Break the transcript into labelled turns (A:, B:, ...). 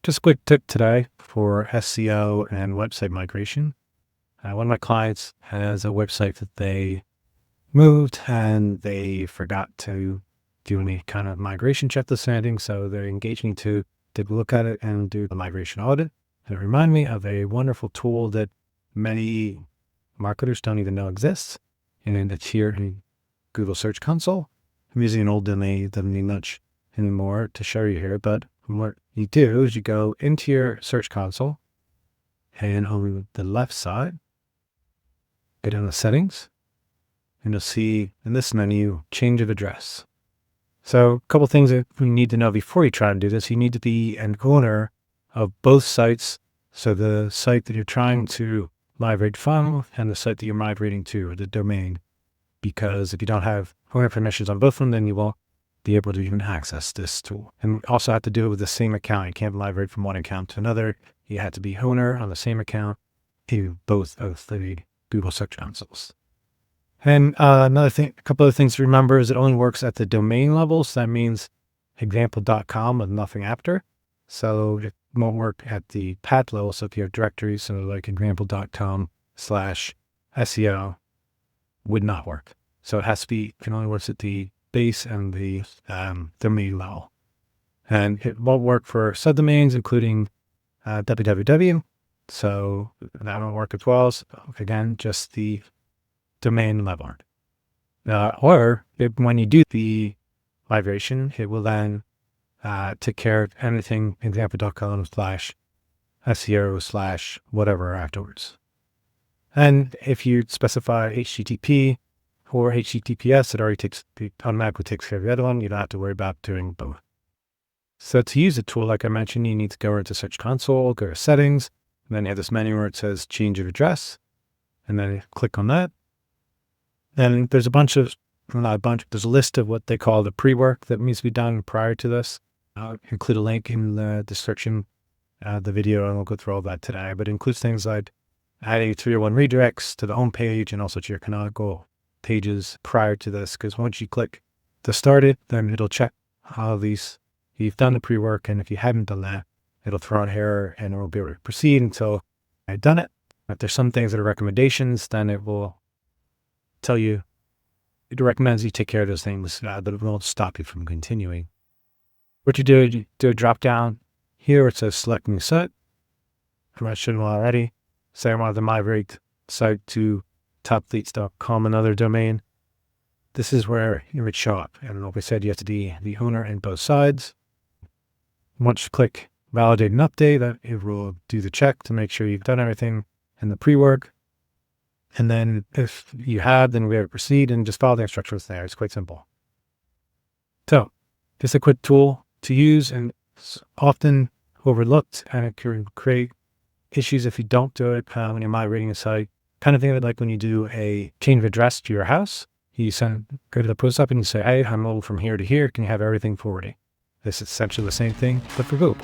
A: Just a quick tip today for SEO and website migration. One of my clients has a website that they moved and they forgot to do any kind of migration checklist or anything. So they're engaging me to take a look at it and do the migration audit. It reminded me of a wonderful tool that many marketers don't even know exists. And it's here in Google Search Console. I'm using an old domain, doesn't need much anymore to show you here, but what you do is you go into your Search Console and on the left side, go down to settings, and you'll see in this menu, change of address. So a couple things that we need to know before you try and do this. You need to be an owner of both sites. So the site that you're trying to migrate from and the site that you're migrating to, or the domain. Because if you don't have owner permissions on both of them, then you won't be able to even access this tool. And we also have to do it with the same account. You can't migrate from one account to another. You have to be owner on the same account to both of the Google Search Consoles. And another thing, a couple of things to remember is it only works at the domain level. So that means example.com with nothing after. So it won't work at the path level. So if you have directories, so like example.com/SEO would not work. So it has to be, it only works at the base and the domain level. And it won't work for subdomains, including www. So that won't work as well. So again, just the domain level. When you do the migration, it will then take care of anything example.com/SEO/whatever afterwards. And if you specify HTTP or HTTPS, it automatically takes care of the other one. You don't have to worry about doing both. So to use the tool, like I mentioned, you need to go into Search Console, go to Settings, and then you have this menu where it says Change of Address, and then you click on that. And there's there's a list of what they call the pre-work that needs to be done prior to this. I'll include a link in the description of the video, and we'll go through all that today. But it includes things like adding 301 redirects to the home page and also to your canonical pages prior to this. Because once you click to start it, then it'll check how you've done the pre-work. And if you haven't done that, it'll throw an error and it will be able to proceed until I've done it. If there's some things that are recommendations, then it will tell you, it recommends you take care of those things, but it won't stop you from continuing. What you do a drop down here. It says select new site. I shouldn't already. Say I wanted to migrate site to topfleets.com, another domain. This is where it would show up. And like I said, you have to be the owner in both sides. Once you click validate and update, that it will do the check to make sure you've done everything in the pre-work. And then if you have, then we have to proceed and just follow the instructions there. It's quite simple. So just a quick tool to use, and it's often overlooked, and it can create issues if you don't do it when you're migrating a site. Kind of think of it like when you do a change of address to your house. You go to the post office and you say, hey, I'm moving from here to here. Can you have everything forwarded? This is essentially the same thing, but for Google.